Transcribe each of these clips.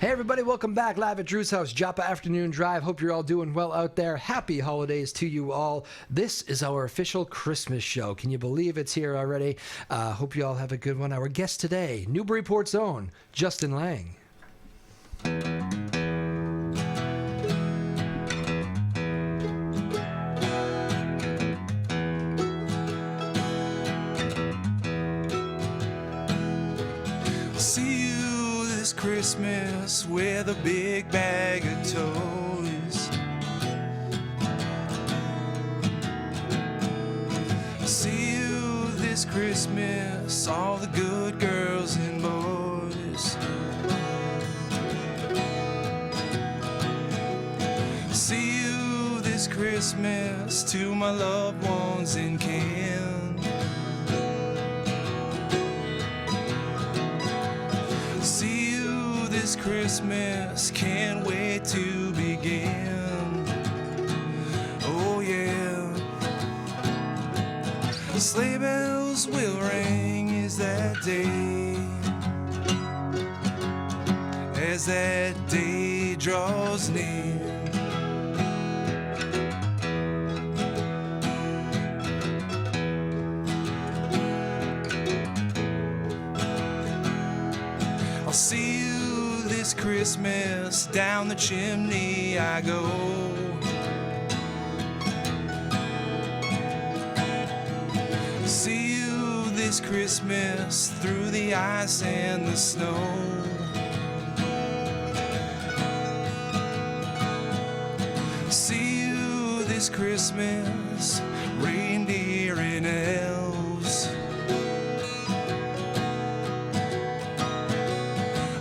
Hey everybody, welcome back live at Drew's house, Joppa Afternoon Drive. Hope you're all doing well out there. Happy holidays to you all. This is our official Christmas show. Can you believe it's here already? Hope you all have a good one. Our guest today, Newburyport's own Justin Laing. See you this Christmas with a big bag of toys. See you this Christmas, all the good girls and boys. See you this Christmas to my loved ones in Canada. See you this Christmas, can't wait to begin. Oh yeah, the sleigh bells will ring as that day, as that day draws near. I'll see you this Christmas, down the chimney I go. See you this Christmas, through the ice and the snow. See you this Christmas, reindeer and elves.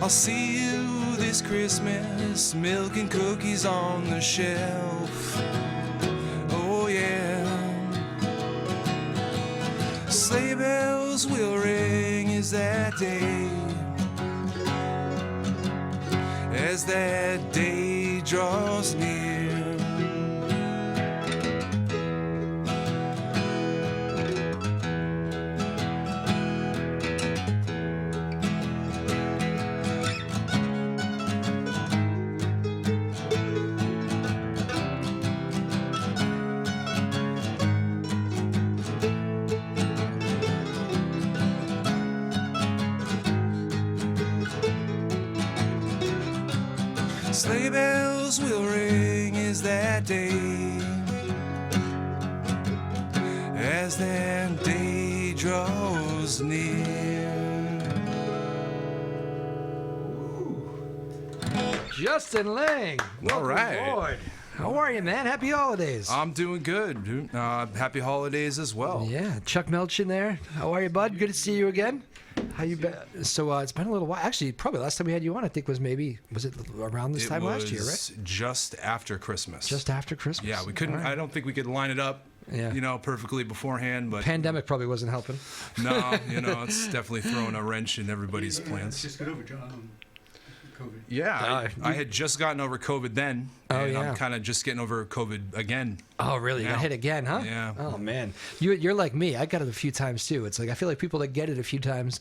I'll see you this Christmas, milk and cookies on the shelf. Oh yeah, sleigh bells will ring as that day draws near. Sleigh bells will ring as that day draws near. Justin Laing. All right. Aboard. How are you, man? Happy holidays. I'm doing good, dude. Happy holidays as well. Yeah, Chuck Melch in there. How are you, bud? Good to see you again. How you been? So it's been a little while. Actually, probably last time we had you on, I think was it around this time last year, right? Just after Christmas. Just after Christmas. Yeah, we couldn't. Right. I don't think we could line it up. Yeah. Perfectly beforehand, but Pandemic probably wasn't helping. no, it's definitely throwing a wrench in everybody's plans. Just got over John. COVID. Yeah, I had just gotten over COVID then, and yeah. I'm kind of just getting over COVID again. Oh, really? You got Now. hit again, huh? Yeah. Oh, man. You're like me. I got it a few times, too. It's like I feel like people that get it a few times,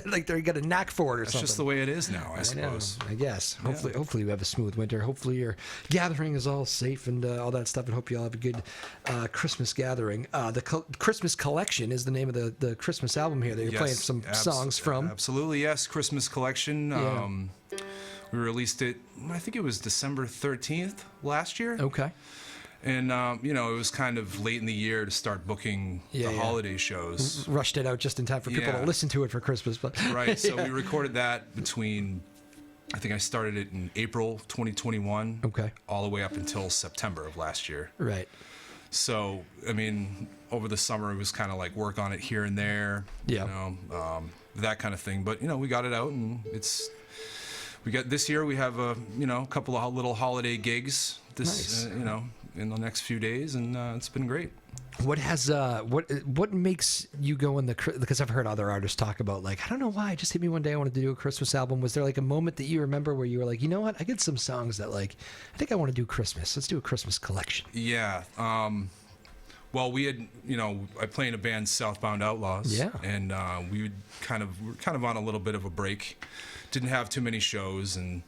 like they got a knack for it or That's something. just the way it is now, I know, suppose. I guess. Hopefully we have a smooth winter. Hopefully your gathering is all safe and all that stuff, and hope you all have a good Christmas gathering. The Christmas Collection is the name of the Christmas album here that you're playing some songs from. Absolutely, yes. Christmas Collection. Yeah. We released it, I think it was December 13th last year. Okay. And, it was kind of late in the year to start booking the holiday shows. Rushed it out just in time for people to listen to it for Christmas. But Right, so we recorded that between, I think I started it in April 2021. Okay. All the way up until September of last year. Right. So, over the summer it was kind of like work on it here and there. Yeah. That kind of thing. But, we got it out, and this year we have a couple of little holiday gigs Nice. In the next few days, and it's been great. What makes you go in because I've heard other artists talk about, like, I don't know why, it just hit me one day I wanted to do a Christmas album. Was there like a moment that you remember where you were like, you know what, I get some songs that, like, I think I want to do Christmas. Let's do a Christmas collection. Yeah. Well, we had, I play in a band, Southbound Outlaws. Yeah. And we were kind of on a little bit of a break didn't have too many shows, and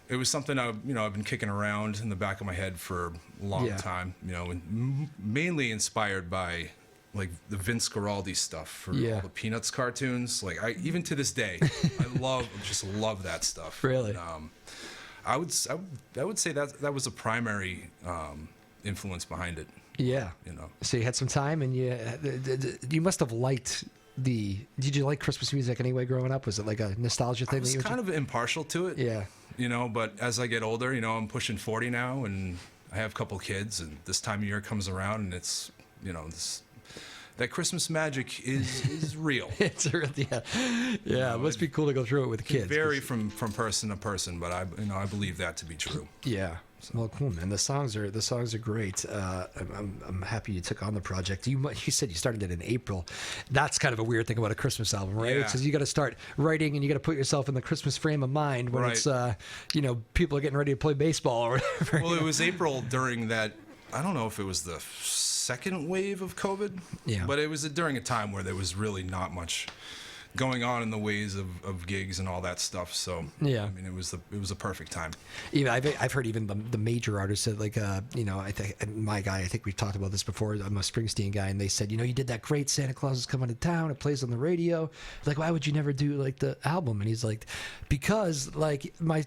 it was something I've been kicking around in the back of my head for a long time. And mainly inspired by like the Vince Guaraldi stuff for all the Peanuts cartoons. Like even to this day, I just love that stuff. Really? And, I would say that was a primary influence behind it. Yeah. So you had some time, and you must have liked did you like Christmas music anyway growing up? Was it like a nostalgia thing? I was kind of impartial to it. Yeah. But as I get older, I'm pushing 40 now, and I have a couple kids, and this time of year comes around, and it's, that Christmas magic is real. It's real, yeah. It must be cool to go through it with kids. It vary from person to person, but I believe that to be true. Yeah. Well, cool, man. The songs are great. I'm happy you took on the project. You said you started it in April. That's kind of a weird thing about a Christmas album, right? Yeah. Because you got to start writing, and you got to put yourself in the Christmas frame of mind when it's people are getting ready to play baseball or whatever. Well, it was April during that. I don't know if it was the second wave of COVID. Yeah. But it was during a time where there was really not much going on in the ways of gigs and all that stuff. So yeah, I mean, it was a perfect time. Even I've heard even the major artists said, like I think we've talked about this before. I'm a Springsteen guy, and they said, you did that great Santa Claus is Coming to Town. It plays on the radio. Like, why would you never do like the album? And he's like, because like my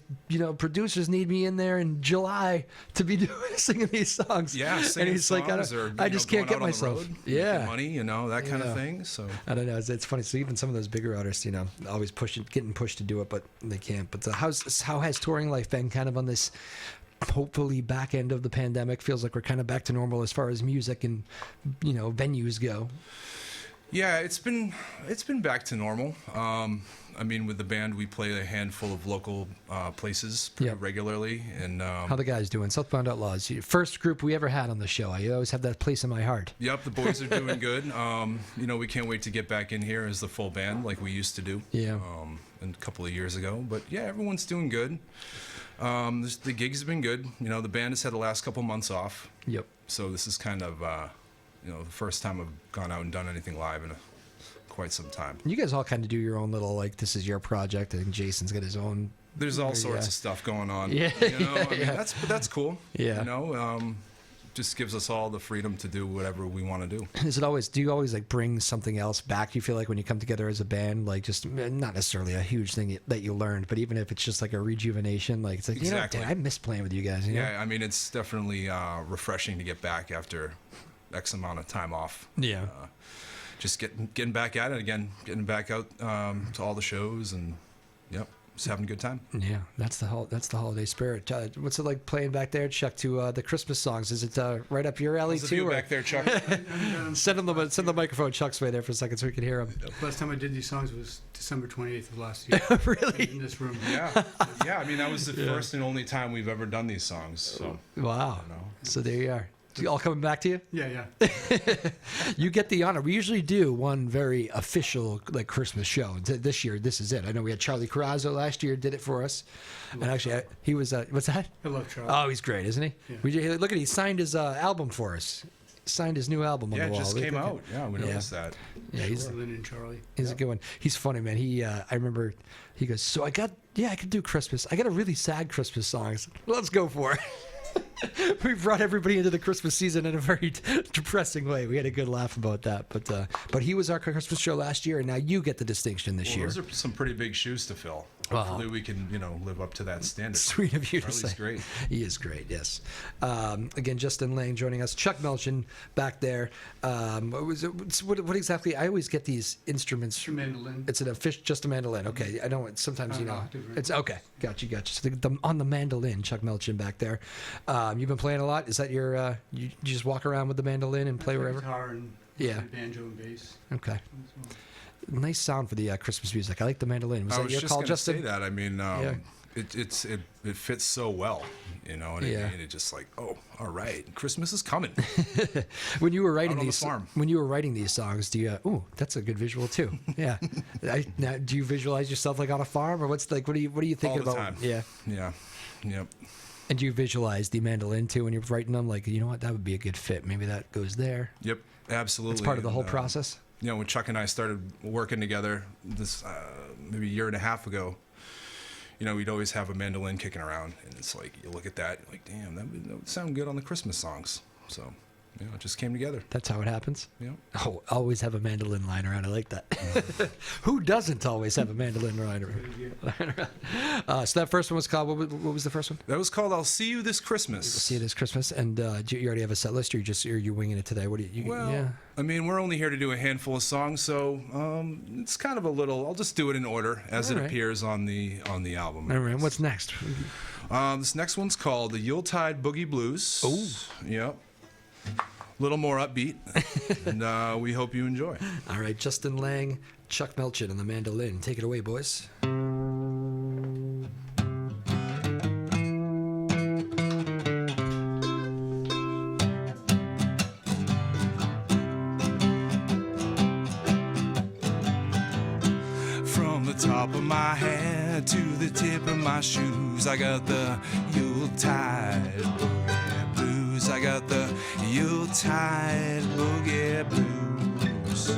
producers need me in there in July to be singing these songs. Yeah, and he's like, I just can't get myself. Yeah, money, that kind of thing. So I don't know. It's funny. So even some of those bigger artists, always getting pushed to do it, but they can't. But how has touring life been kind of on this hopefully back end of the pandemic? Feels like we're kind of back to normal as far as music and venues go. Yeah, it's been back to normal. I mean, with the band, we play a handful of local places pretty regularly. And how the guys doing? Southbound Outlaws, first group we ever had on the show. I always have that place in my heart. Yep, the boys are doing good. We can't wait to get back in here as the full band like we used to do. Yeah. A couple of years ago. But yeah, everyone's doing good. The gigs have been good. The band has had the last couple months off. Yep. So this is kind of the first time I've gone out and done anything live in quite some time. You guys all kind of do your own little, like, this is your project. I think Jason's got his own. There's all sorts of stuff going on. Yeah. That's cool. Yeah. Just gives us all the freedom to do whatever we want to do. Do you always like bring something else back? You feel like when you come together as a band, like just not necessarily a huge thing that you learned, but even if it's just like a rejuvenation, like it's like, exactly. I miss playing with you guys. Yeah. I mean, it's definitely refreshing to get back after X amount of time off. Yeah. Just getting back at it again, getting back out to all the shows, and just having a good time. Yeah, that's the holiday spirit. What's it like playing back there, Chuck, to the Christmas songs? Is it right up your alley too? Back there, Chuck. Send the microphone Chuck's way there for a second so we can hear him. Last time I did these songs was December 28th of last year. Really? In this room. Yeah. I mean, that was the first and only time we've ever done these songs. So wow. So there you are. All coming back to you? Yeah. You get the honor. We usually do one very official like Christmas show. This year, this is it. I know we had Charlie Carrazzo last year did it for us, and actually he was. What's that? I love Charlie. Oh, he's great, isn't he? Yeah. Look at he signed his album for us. Signed his new album on the wall. Yeah, it just came out. Yeah, we noticed that. Yeah, he's Lynn and Charlie. He's a good one. He's funny, man. I remember he goes, so I could do Christmas. I got a really sad Christmas songs. Let's go for it. We brought everybody into the Christmas season in a very depressing way. We had a good laugh about that, but he was our Christmas show last year, and now you get the distinction this year. Those are some pretty big shoes to fill. Hopefully, we can live up to that standard. Sweet of you to say. Charlie's great. He is great. Yes. Again, Justin Laing joining us. Chuck Melchin back there. What exactly? I always get these instruments. It's a mandolin. It's just a mandolin. Okay, I know. Sometimes it's okay. Gotcha. So on the mandolin, Chuck Melchin back there. You've been playing a lot. Is that your? You just walk around with the mandolin and play wherever? Guitar and banjo and bass. Okay. Nice sound for the Christmas music. I like the mandolin. Was that your call, Justin? I was just going to say that. I mean, it fits so well. You know what I mean? It's just like, oh, all right, Christmas is coming. When you were writing when you were writing these songs, do you? That's a good visual too. Yeah. Now, do you visualize yourself like on a farm, or what's like? What are you thinking all the about? Time. Yeah. Yep. And do you visualize the mandolin too when you're writing them? Like, you know what, that would be a good fit. Maybe that goes there. Yep, absolutely. It's part of the whole process. When Chuck and I started working together this maybe a year and a half ago, we'd always have a mandolin kicking around, and it's like you look at that, you're like, damn, that would sound good on the Christmas songs. So, it just came together. That's how it happens. Yeah. Oh, always have a mandolin lying around. I like that. Who doesn't always have a mandolin lying around? So that first one was called, what was the first one? That was called "I'll See You This Christmas." See it as Christmas. And do you already have a set list, or are you winging it today? What do you? Well, yeah. I mean, we're only here to do a handful of songs, so it's kind of a little. I'll just do it in order as All it right. appears on the album. All right. What's next? This next one's called "The Yuletide Boogie Blues." Oh. Yep. A little more upbeat, and we hope you enjoy. All right, Justin Laing, Chuck Melchin on the mandolin. Take it away, boys. From the top of my head to the tip of my shoes, I got the Yuletide Boogie Blues. I got the Yuletide Boogie Blues.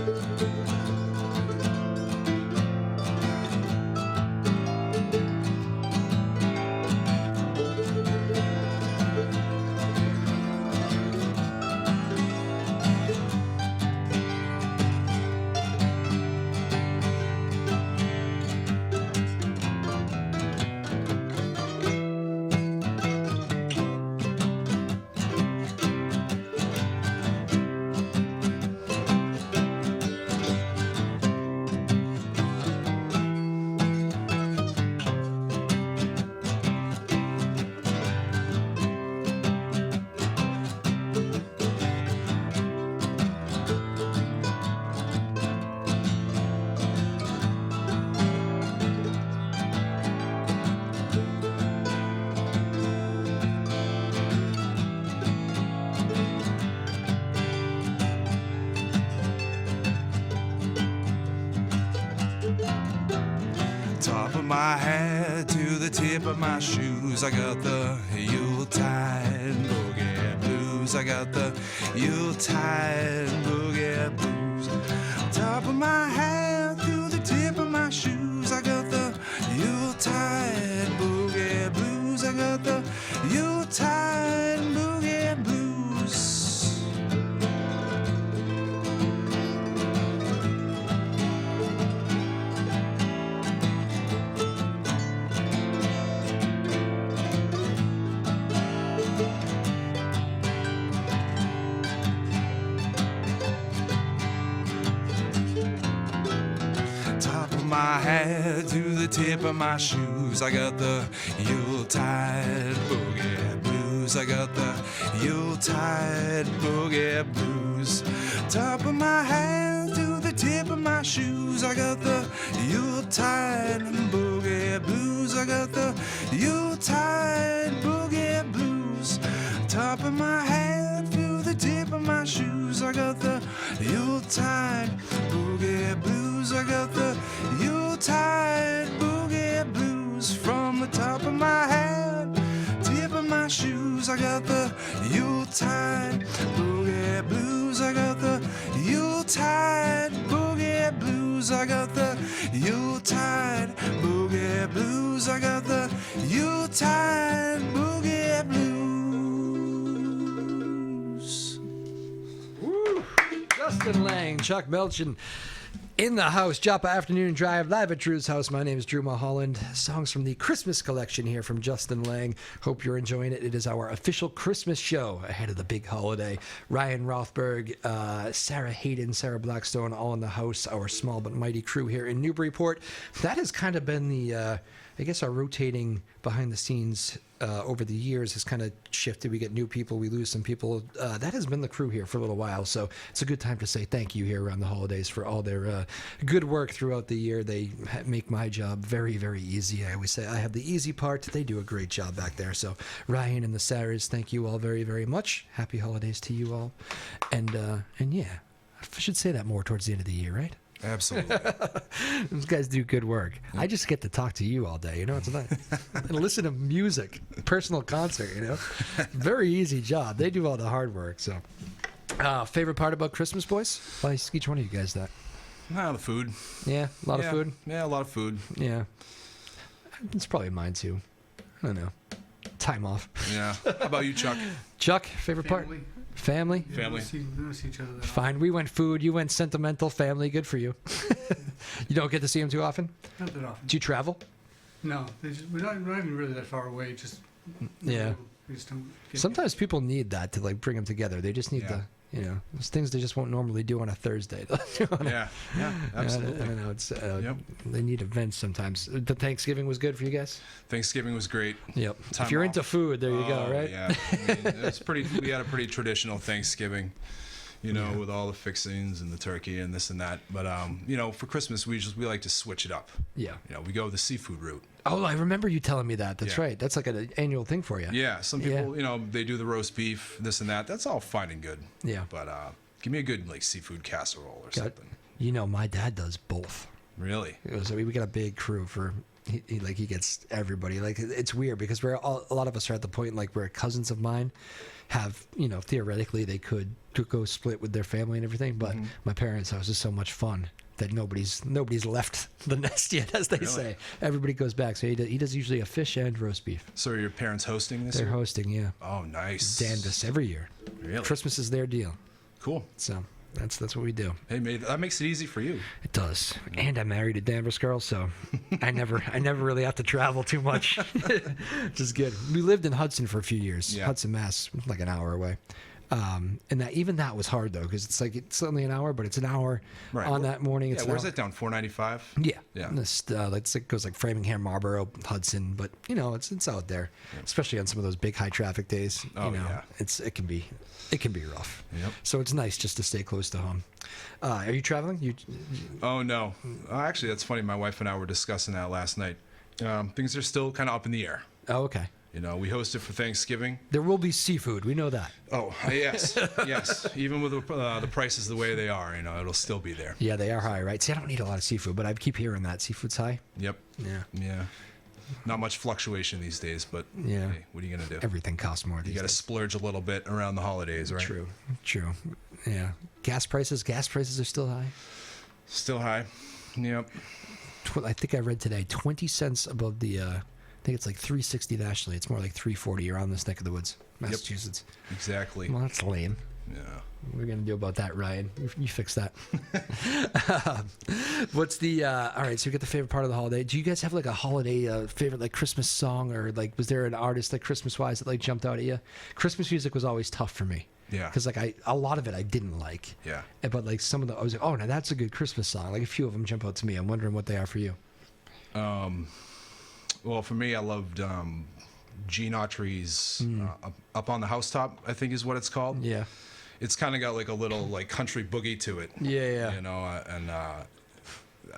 Top of my head to the tip of my shoes, I got the Yuletide Boogie Blues. I got the Yuletide Boogie Blues. Top of my head to the tip of my shoes, I got the Yuletide Boogie Blues. I got the Yuletide Boogie Blues. Top of my head to the tip of my shoes, I got the Yuletide Boogie Blues. I got the Yuletide Boogie Blues. Top of my head to the tip of my shoes, I got the Yuletide Boogie Blues. I got the Yuletide Boogie Blues. Top of my head to the tip of my shoes, I got the Yuletide Boogie Blues. I got the Yuletide Boogie Blues. From the top of my head, tip of my shoes, I got the Yuletide Boogie Blues. I got the Yuletide Boogie Blues. I got the Yuletide Boogie Blues. I got the Yuletide Boogie Blues. Woo! Justin Laing, Chuck Melchin. In the house, Joppa Afternoon Drive, live at Drew's house. My name is Drew Moholland. Songs from the Christmas collection here from Justin Laing. Hope you're enjoying it. It is our official Christmas show ahead of the big holiday. Ryan Rothberg, Sarah Hayden, Sarah Blackstone, all in the house. Our small but mighty crew here in Newburyport. That has kind of been the, I guess, our rotating behind the scenes over the years has kind of shifted. We get new people, we lose some people. That has been the crew here for a little while, so it's a good time to say thank you here around the holidays for all their good work throughout the year. They make my job very, very easy. I always say I have the easy part. They do a great job back there. So Ryan and the Sarahs, thank you all very, very much. Happy holidays to you all. And yeah, I should say that more towards the end of the year, right? Absolutely. Those guys do good work. I just get to talk to you all day, it's nice. And listen to music, personal concert, Very easy job. They do all the hard work. So, favorite part about Christmas, boys? Why ask each one of you guys that? The food. Yeah, a lot of food. Yeah, a lot of food. Yeah. It's probably mine too. I don't know. Time off. Yeah. How about you, Chuck? Chuck, favorite part? Family? Yeah, Family. We don't see each other that often. Fine. We went food. You went sentimental. Family. Good for you. You don't get to see them too often? Not that often. Do you travel? No, we're not even really that far away. Just Yeah. we just don't. Get Sometimes people need that to like bring them together. They just need Yeah. to, there's things they just won't normally do on a Thursday. Yeah. Yeah. Absolutely. I don't know. It's Yep. they need events sometimes. The Thanksgiving was good for you guys. Thanksgiving was great. Yep. Time If you're off. into food, there you go. Oh, Right. Yeah. I mean, it's pretty. We had a pretty traditional Thanksgiving, with all the fixings and the turkey and this and that. But for Christmas we like to switch it up. Yeah. We go the seafood route. Oh, I remember you telling me that. That's Yeah. right. That's like an annual thing for you. Yeah. Some Yeah. people, they do the roast beef, this and that. That's all fine and good. Yeah. But give me a good like seafood casserole or Got- something. My dad does both. Really? So we got a big crew for he gets everybody. Like it's weird because a lot of us are at the point like where cousins of mine have theoretically they could go split with their family and everything, but my parents' house is so much fun that nobody's left the nest yet, as they Really? say. Everybody goes back. So he does usually a fish and roast beef. So are your parents hosting this They're year? hosting, yeah. Oh, nice. Danvers every year. Really? Christmas is their deal. Cool. So that's what we do. Hey, mate, that makes it easy for you. It does. And I'm married a Danvers girl, so I never really have to travel too much. Which is good. We lived in Hudson for a few years. Yeah. Hudson, Mass, like an hour away. And that was hard though, because it's only an hour, but it's an hour Right. on that morning. It's Yeah, an where's hour. that down? 495? Yeah. Yeah. And it goes like Framingham, Marlboro, Hudson, but it's out there, especially on some of those big high traffic days. Oh, yeah. It can be rough. Yep. So it's nice just to stay close to home. Are you traveling? Oh, no. Actually, that's funny. My wife and I were discussing that last night. Things are still kind of up in the air. Oh, okay. We hosted for Thanksgiving. There will be seafood. We know that. Oh, yes. Yes. Even with the prices the way they are, it'll still be there. Yeah, they are high, right? See, I don't eat a lot of seafood, but I keep hearing that seafood's high. Yep. Yeah. Yeah. Not much fluctuation these days, but Yeah. hey, what are you going to do? Everything costs more these You got to days. splurge a little bit around the holidays, right? True. Yeah. Gas prices are still high. Still high. Yep. I think I read today 20 cents above the I think it's like 360 nationally. It's more like 340 around this neck of the woods, Massachusetts. Exactly. Well, that's lame. Yeah. What are we going to do about that, Ryan? You fix that. What's the, all right, so we get the favorite part of the holiday. Do you guys have like a holiday favorite, like Christmas song, or like, was there an artist like Christmas-wise that like jumped out at you? Christmas music was always tough for me. Yeah. Because like a lot of it I didn't like. Yeah. But like some of I was like, oh, now that's a good Christmas song. Like a few of them jump out to me. I'm wondering what they are for you. Well, for me, I loved Gene Autry's Up on the Housetop, I think is what it's called. Yeah. It's kind of got like a little like country boogie to it. Yeah. And I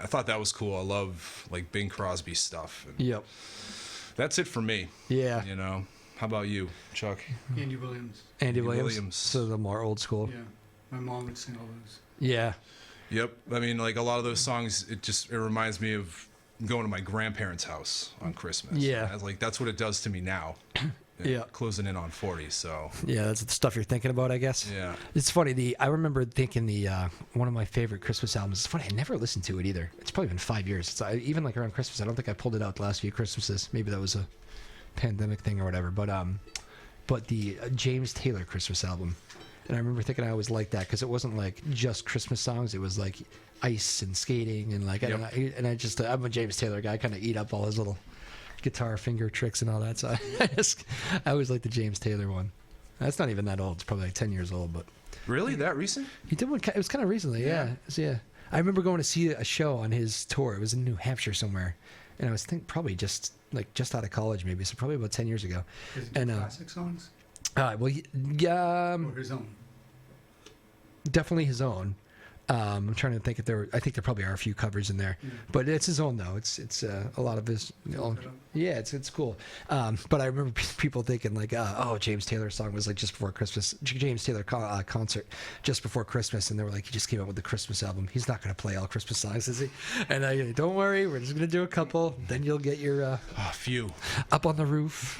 thought that was cool. I love like Bing Crosby stuff. And Yep. that's it for me. Yeah. How about you, Chuck? Andy Williams. Andy Andy Williams. Williams. So the more old school. Yeah, my mom would sing all those. Yeah. Yep. I mean, like a lot of those songs, it reminds me of going to my grandparents' house on Christmas. Yeah. That's what it does to me now. Yeah. Closing in on 40. So Yeah, that's the stuff you're thinking about, I guess. yeah. It's funny. I remember thinking one of my favorite Christmas albums. It's funny. I never listened to it either. It's probably been 5 years. Even like around Christmas. I don't think I pulled it out the last few Christmases. Maybe that was a pandemic thing or whatever. But the James Taylor Christmas album. And I remember thinking I always liked that because it wasn't like just Christmas songs. It was like ice and skating and like Yep. I'm a James Taylor guy. I kind of eat up all his little guitar finger tricks and all that. So I always liked the James Taylor one. That's not even that old. It's probably like 10 years old, but Really? That recent? he did one. It was kind of recently, yeah. I remember going to see a show on his tour. It was in New Hampshire somewhere, and I was probably just out of college, maybe. So probably about 10 years ago. Is it And classic songs yeah, or his own? definitely his own. I'm trying to think if I think there probably are a few covers in there, but it's his own though. It's a lot of his own. it up. Yeah, it's cool. But I remember people thinking like, oh, James Taylor's song was like just before Christmas. James Taylor concert just before Christmas, and they were like, he just came out with the Christmas album. He's not going to play all Christmas songs, is he? And I don't worry, we're just going to do a couple. Then you'll get your Few. Up on the Roof,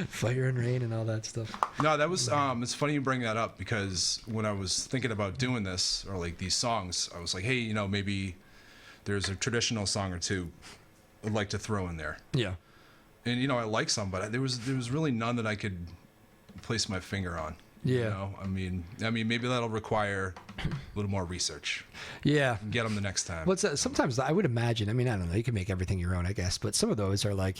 Fire and Rain, and all that stuff. No, that was it's funny you bring that up because when I was thinking about doing this or like these songs, I was like, hey, maybe there's a traditional song or two would like to throw in there. Yeah. And you know, I like some, but there was really none that I could place my finger on. Yeah. You know? I mean, maybe that'll require a little more research. Yeah. Get them the next time. What's that? Sometimes I would imagine. I mean, I don't know. You can make everything your own, I guess. But some of those are like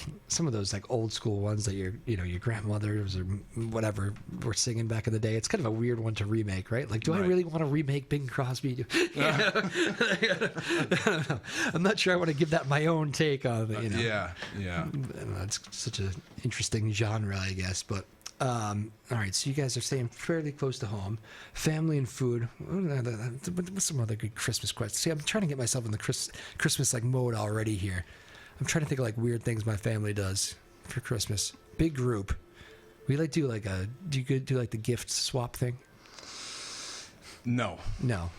old school ones that your grandmothers or whatever were singing back in the day. It's kind of a weird one to remake, right? Like, do I really want to remake Bing Crosby? I don't know. I'm not sure I want to give that my own take on it. You know? Yeah. I don't know, it's such an interesting genre, I guess. But all right, so you guys are staying fairly close to home. Family and food. What's some other good Christmas questions? See, I'm trying to get myself in the Christmas like mode already here. I'm trying to think of like weird things my family does for Christmas. Big group. We like do like do you do like the gift swap thing? No.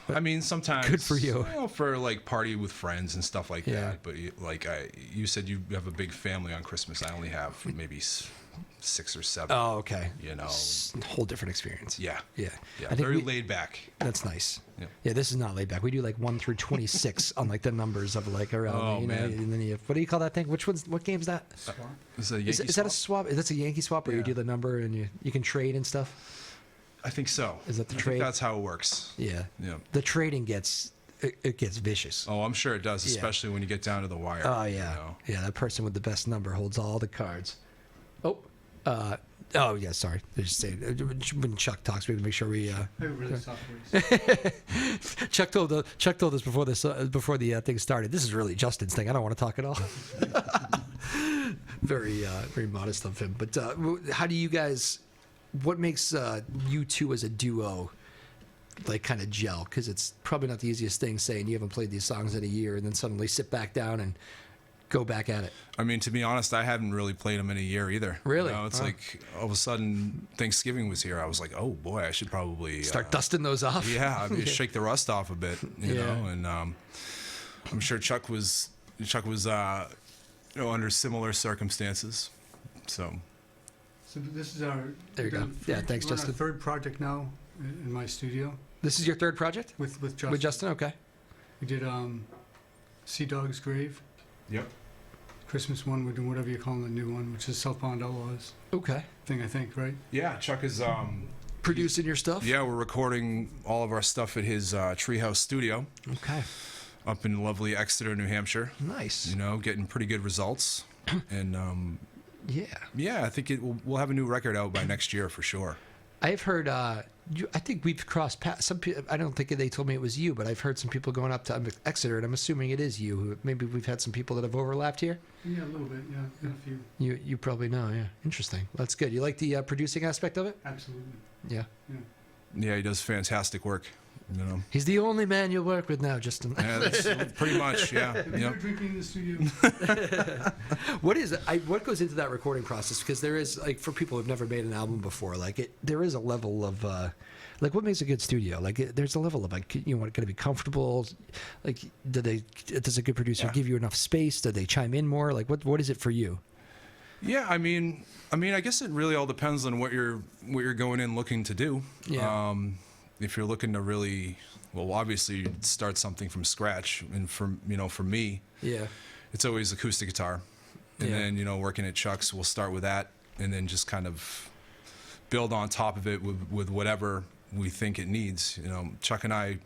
But I mean, sometimes. good for you. For like party with friends and stuff like Yeah. that. But you said you have a big family on Christmas. I only have maybe 6 or 7. Oh, okay. You know. Whole different experience. Yeah. Yeah. Yeah. I think Very laid back. That's nice. Yeah. Yeah, this is not laid back. We do like 1 through 26 on like the numbers of like around. Oh, you know, man. and then you have, what do you call that thing? What game's that? Is that a Is Yankee that a swap? swap? That's a Yankee swap where you Yeah. do the number and you can trade and stuff? I think so. Is that the I trade? think that's how it works. Yeah. Yeah. The trading gets vicious. Oh, I'm sure it does, Yeah. especially when you get down to the wire. Oh, yeah. You know? Yeah, that person with the best number holds all the cards. Oh, yeah, sorry. They're just saying, when Chuck talks, we have to make sure we... I have a really soft voice. Chuck told us before the thing started. This is really Justin's thing. I don't want to talk at all. Very modest of him. But how do you guys? What makes you two as a duo like kind of gel? Because it's probably not the easiest thing saying you haven't played these songs in a year and then suddenly sit back down and go back at it. I mean, to be honest, I hadn't really played them in a year either. Really? You know, it's like all of a sudden Thanksgiving was here. I was like, oh boy, I should probably Start dusting those off. Yeah, I mean, shake the rust off a bit, you Yeah. know. And I'm sure Chuck was under similar circumstances. So So this is our. There you go. Yeah, thanks, we're on Justin. our third project now in my studio This is your third project with Justin. with Justin. Okay. We did Sea Dog's Grave, yep. Christmas one. We're doing whatever you call the new one, which is South Pond Outlaws Okay. thing, I think, right? Yeah, Chuck is Producing your stuff. yeah, we're recording all of our stuff at his treehouse studio Okay. up in lovely Exeter, New Hampshire. Nice. You know, getting pretty good results. And Yeah. yeah, I think we'll have a new record out by next year for sure. I've heard. I think we've crossed paths. Some people. I don't think they told me it was you, but I've heard some people going up to Exeter, and I'm assuming it is you. Maybe we've had some people that have overlapped here. Yeah, a little bit. Yeah, a few. You probably know. Yeah. Interesting. That's good. You like the producing aspect of it? Absolutely. Yeah. Yeah. Yeah, he does fantastic work. You know. He's the only man you'll work with now, Justin. Yeah, that's pretty much. Yeah. Have you Yep. ever drinking in the studio? What goes into that recording process? Because there is, like, for people who've never made an album before, like there is a level of like what makes a good studio. Like there's a level of like you want it to be comfortable. Like does a good producer Yeah. give you enough space? Do they chime in more? Like what is it for you? Yeah, I mean, I guess it really all depends on what you're going in looking to do. Yeah. If you're looking to really, well, obviously start something from scratch, and for me, Yeah. it's always acoustic guitar, and Yeah. then working at Chuck's, we'll start with that, and then just kind of build on top of it with whatever we think it needs. Chuck and I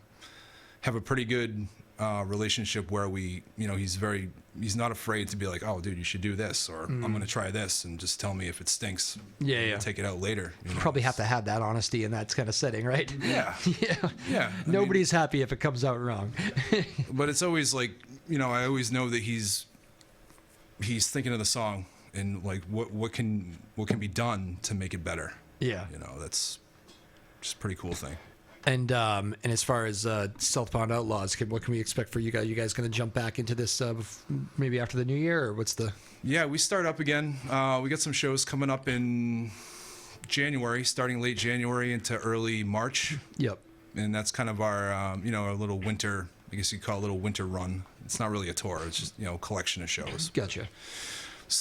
have a pretty good relationship where he's not afraid to be like, oh dude, you should do this, or I'm going to try this, and just tell me if it stinks. Yeah, We'll yeah. take it out later. Probably have to have that honesty in that kind of setting, right? Yeah. Yeah. Yeah. Nobody's happy if it comes out wrong. But it's always like, I always know that he's thinking of the song and like what can be done to make it better. Yeah. That's just a pretty cool thing. And as far as South Pond Outlaws, what can we expect for you guys? You guys going to jump back into this maybe after the new year, or what's the? Yeah, we start up again. We got some shows coming up in January, starting late January into early March. Yep. And that's kind of our our little winter, I guess you'd call it a little winter run. It's not really a tour, it's just a collection of shows. Gotcha.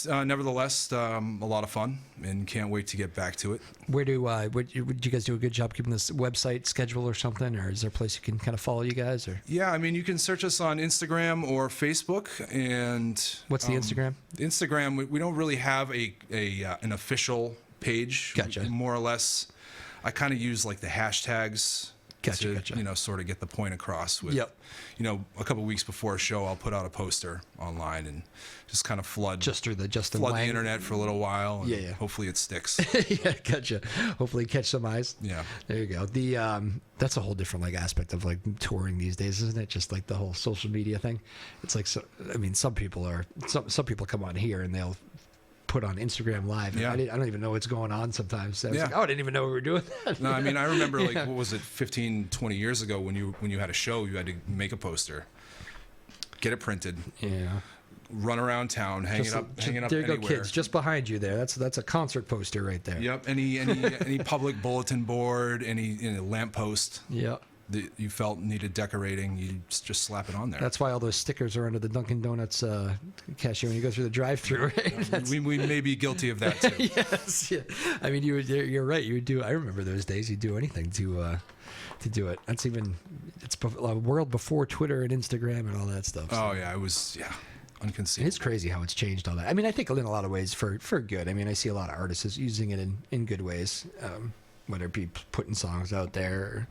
Nevertheless, a lot of fun, and can't wait to get back to it. Where do would you guys do a good job keeping this website schedule or something, or is there a place you can kind of follow you guys? Or Yeah, I mean, you can search us on Instagram or Facebook. And what's the Instagram? Instagram, we don't really have an official page. Gotcha. More or less, I kind of use like the hashtags. Gotcha. Sort of get the point across. With, Yep. A couple weeks before a show, I'll put out a poster online and just kind of flood Just the Justin the Laing. internet for a little while. And Yeah. hopefully it sticks. Yeah, gotcha. Hopefully catch some eyes. Yeah. There you go. The that's a whole different like aspect of like touring these days, isn't it? Just like the whole social media thing. It's like some people come on here and they'll put on Instagram Live. And Yeah. I don't even know what's going on sometimes. So I was Yeah. like, I didn't even know we were doing that. No, I mean, I remember like, Yeah. what was it, 15, 20 years ago when you had a show, you had to make a poster, get it printed, Yeah. run around town, hang it up There you anywhere. go, kids. Just behind you there. That's a concert poster right there. Yep. Any public bulletin board, any lamppost Yep. that you felt needed decorating, you just slap it on there. That's why all those stickers are under the Dunkin' Donuts cashier when you go through the drive-through, right? We may be guilty of that too. Yes, yeah. I mean, you're right. You would do. I remember those days. You'd do anything to do it. It's a world before Twitter and Instagram and all that stuff. So. Oh yeah, it was unconceivable. It's crazy how it's changed all that. I mean, I think in a lot of ways for good. I mean, I see a lot of artists using it in good ways, whether it be putting songs out there.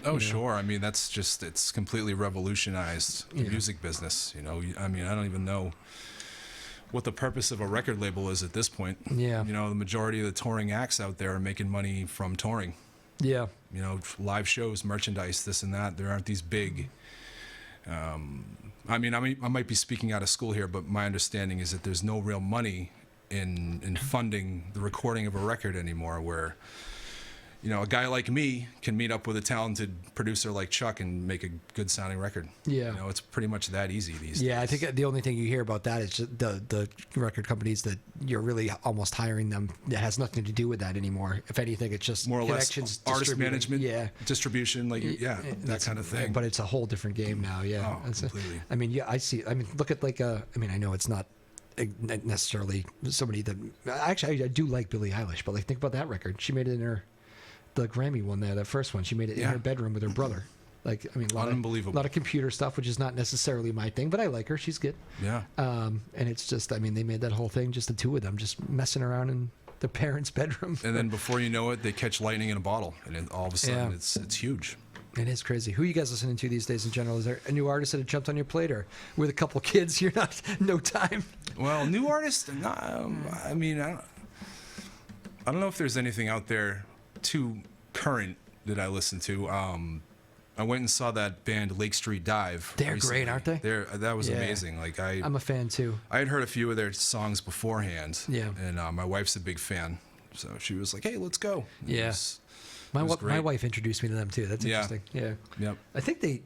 Or, Sure. I mean, it's completely revolutionized the Yeah. music business. I mean, I don't even know what the purpose of a record label is at this point. Yeah. The majority of the touring acts out there are making money from touring. Yeah. Live shows, merchandise, this and that. There aren't these big. I might be speaking out of school here, but my understanding is that there's no real money in funding the recording of a record anymore. Where, a guy like me can meet up with a talented producer like Chuck and make a good sounding record. Yeah. It's pretty much that easy these days. Yeah, I think the only thing you hear about that is just the record companies that you're really almost hiring them. It has nothing to do with that anymore. If anything, it's just More or less connections, artist distributing. management, Yeah. distribution, that kind of thing. But it's a whole different game now. Yeah. Oh, That's completely. I mean, yeah, I see. I mean, look at I know it's not necessarily somebody that actually I do like Billie Eilish, but think about that record. She made it in the Grammy one there, the first one. She made it in her bedroom with her brother. Unbelievable. A lot of computer stuff, which is not necessarily my thing, but I like her. She's good. Yeah. And it's just, they made that whole thing, just the two of them, just messing around in their parents' bedroom. And then before you know it, they catch lightning in a bottle, and then all of a sudden Yeah. it's huge. It is crazy. Who are you guys listening to these days in general? Is there a new artist that had jumped on your plate, or with a couple kids, you're not, no time? Well, new artist, I mean, I don't know if there's anything out there too current that I listen to. I went and saw that band Lake Street Dive. They're recently. great, aren't they? That was Yeah. amazing. I'm a fan too. I had heard a few of their songs beforehand. Yeah. And my wife's a big fan, so she was like, "Hey, let's go." And Yeah. it was My great. wife introduced me to them too. That's Yeah. interesting. Yeah. Yep. I think they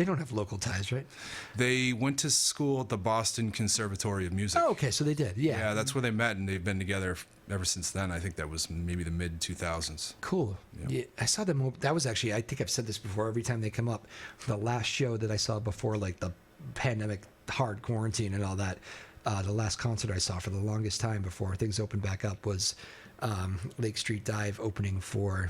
don't have local ties, right? They went to school at the Boston Conservatory of Music. Oh, okay. So they did. Yeah. Yeah, that's where they met, and they've been together ever since then. I think that was maybe the mid 2000s. Cool. Yeah. Yeah, I saw them. That was actually, I think I've said this before, every time they come up, the last show that I saw before the pandemic, hard quarantine and all that, the last concert I saw for the longest time before things opened back up was Lake Street Dive opening for,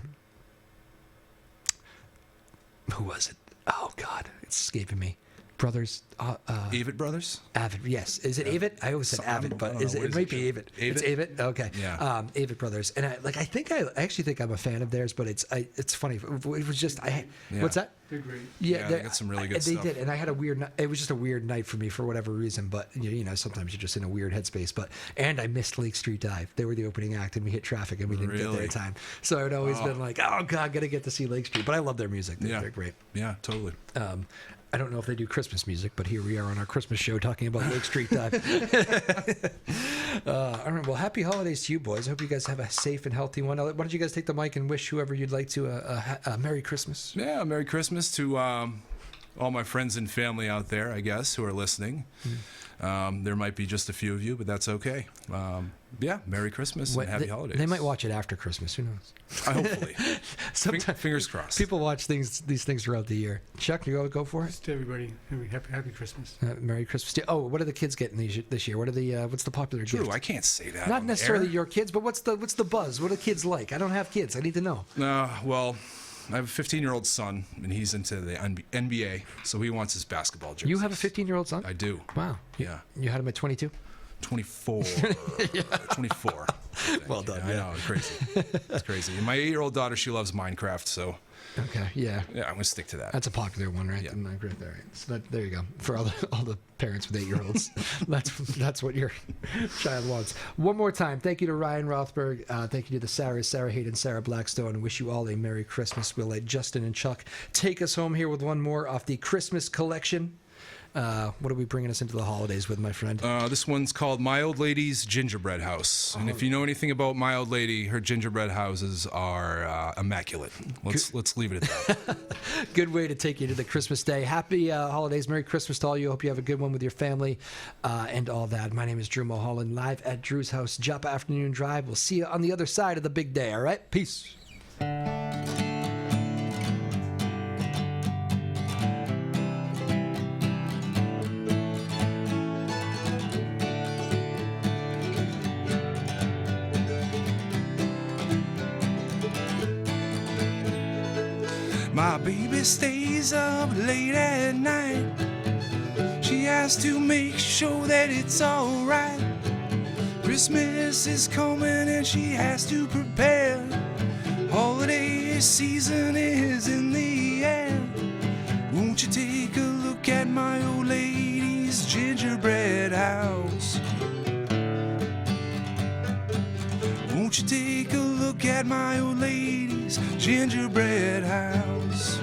who was it? Oh God, it's escaping me. Brothers. Avett Brothers? Avid, yes. Is it Avid? I always said I Avid, don't but know. it What is might it? be Avid. It's Avid. Okay. Yeah. Avid Brothers, and I actually think I'm a fan of theirs, but it's funny. It was just Yeah. What's that? They're great. Yeah, they they're- got some really good They stuff. did, and I had a weird. It was just a weird night for me for whatever reason. But sometimes you're just in a weird headspace. And I missed Lake Street Dive. They were the opening act, and we hit traffic, and we didn't get there Really? in time. So I'd always been like, oh God, gotta get to see Lake Street. But I love their music. They're great. Yeah, totally. I don't know if they do Christmas music, but here we are on our Christmas show talking about Lake Street Dive. All right, well, happy holidays to you boys. I hope you guys have a safe and healthy one. Why don't you guys take the mic and wish whoever you'd like to a Merry Christmas? Yeah, Merry Christmas to all my friends and family out there, I guess, who are listening. There might be just a few of you, but that's okay. Yeah, Merry Christmas and Happy Holidays. They might watch it after Christmas. Who knows? Hopefully. Sometimes Fingers crossed. people watch these things throughout the year. Chuck, you go for it. Just to everybody, happy Christmas. Merry Christmas. Oh, what are the kids getting this year? What are the what's the popular Drew, gift? I can't say that. Not on necessarily air. your kids, but what's the buzz? What are kids like? I don't have kids. I need to know. Well, I have a 15-year-old son, and he's into the NBA, so he wants his basketball jersey. You have a 15-year-old son? I do. Wow. Yeah. You had him at 22? 24. 24. Well done. I know, it's crazy. It's crazy. And my 8-year-old daughter, she loves Minecraft, so Okay. Yeah. yeah, I'm gonna stick to that. That's a popular one, right? Yeah. The Minecraft. All right. So there you go. For all the parents with 8-year-olds, that's what your child wants. One more time, thank you to Ryan Rothberg. Thank you to the Sarah Hayden, Sarah Blackstone, and wish you all a Merry Christmas. We'll let Justin and Chuck take us home here with one more off the Christmas collection. What are we bringing us into the holidays with, my friend? This one's called My Old Lady's Gingerbread House. And if you know anything about My Old Lady, her gingerbread houses are immaculate. Let's leave it at that. Good way to take you to the Christmas day. Happy holidays. Merry Christmas to all you. Hope you have a good one with your family and all that. My name is Drew Moholland, live at Drew's house, Joppa Afternoon Drive. We'll see you on the other side of the big day, all right? Peace. My baby stays up late at night. She has to make sure that it's alright. Christmas is coming and she has to prepare. Holiday season is in the air. Won't you take a look at my old lady's gingerbread house? Won't you take a look at my old lady's gingerbread house?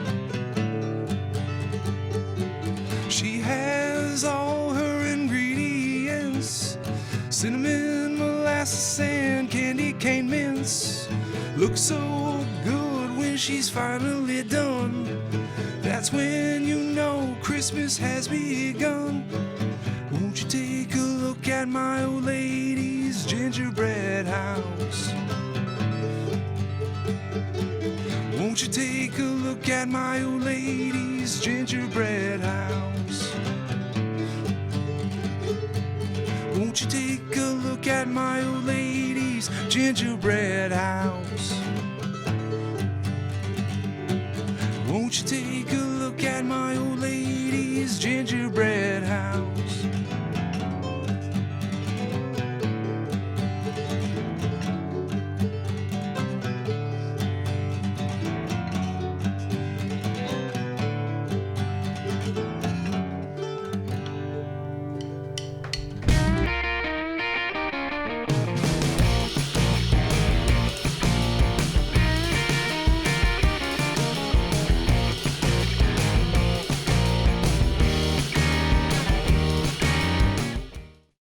She has all her ingredients: cinnamon, molasses, and candy cane mints. Looks so good when she's finally done. That's when you know Christmas has begun. Won't you take a look at my old lady's gingerbread house? Won't you take a look at my old lady's gingerbread house? Won't you take a look at my old lady's gingerbread house? Won't you take a look at my old lady's gingerbread house?